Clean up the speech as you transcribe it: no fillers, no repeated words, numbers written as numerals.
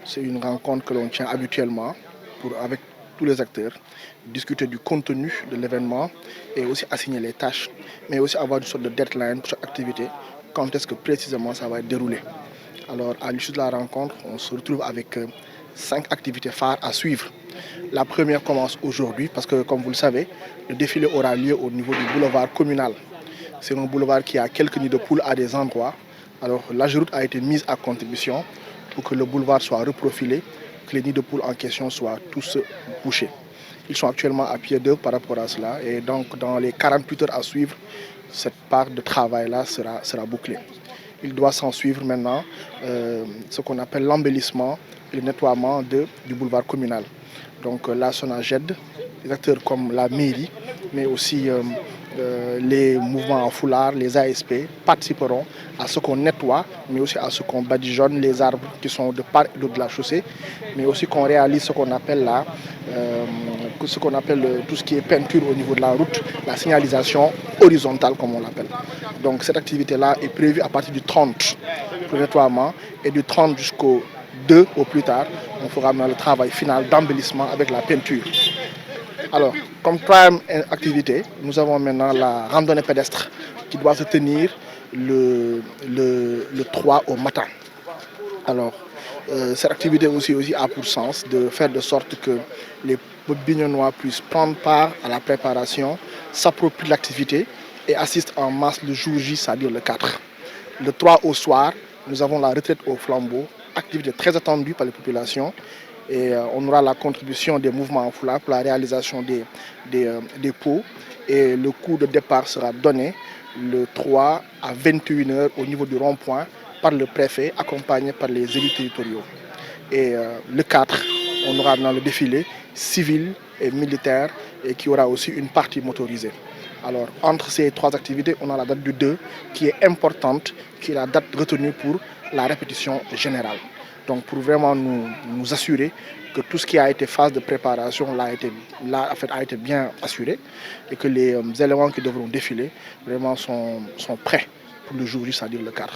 C'est une rencontre que l'on tient habituellement avec tous les acteurs, discuter du contenu de l'événement et aussi assigner les tâches, mais aussi avoir une sorte de deadline pour chaque activité, quand est-ce que précisément ça va être déroulé. Alors à l'issue de la rencontre, on se retrouve avec 5 activités phares à suivre. La première commence aujourd'hui parce que, comme vous le savez, le défilé aura lieu au niveau du boulevard communal. C'est un boulevard qui a quelques nids de poules à des endroits. Alors la route a été mise à contribution pour que le boulevard soit reprofilé, que les nids de poules en question soient tous bouchés. Ils sont actuellement à pied d'œuvre par rapport à cela et donc dans les 48 heures à suivre, cette part de travail-là sera bouclée. Il doit s'en suivre maintenant ce qu'on appelle l'embellissement et le nettoiement du boulevard communal. Donc la SONAGED, des acteurs comme la mairie, mais aussi les mouvements en foulard, les ASP, participeront à ce qu'on nettoie, mais aussi à ce qu'on badigeonne les arbres qui sont de part et d'autre de la chaussée, mais aussi qu'on réalise ce qu'on appelle tout ce qui est peinture au niveau de la route, la signalisation horizontale comme on l'appelle. Donc cette activité-là est prévue à partir du 30 pour le nettoiement et du 30 jusqu'au 2 au plus tard, on fera le travail final d'embellissement avec la peinture. Alors, comme troisième activité, nous avons maintenant la randonnée pédestre qui doit se tenir le 3 au matin. Alors, cette activité aussi a pour sens de faire de sorte que les Bignonnois puissent prendre part à la préparation, s'approprient l'activité et assistent en masse le jour J, c'est-à-dire le 4. Le 3 au soir, nous avons la retraite au flambeau, activité très attendue par les populations. Et on aura la contribution des mouvements en foulard pour la réalisation des pots. Et le coup de départ sera donné le 3 à 21 h au niveau du rond-point par le préfet, accompagné par les élus territoriaux. Et le 4, on aura dans le défilé civil et militaire et qui aura aussi une partie motorisée. Alors, entre ces 3 activités, on a la date du 2 qui est importante, qui est la date retenue pour la répétition générale. Donc, pour vraiment nous assurer que tout ce qui a été phase de préparation a été bien assuré et que les éléments qui devront défiler vraiment sont prêts pour le jour, c'est-à-dire le 4.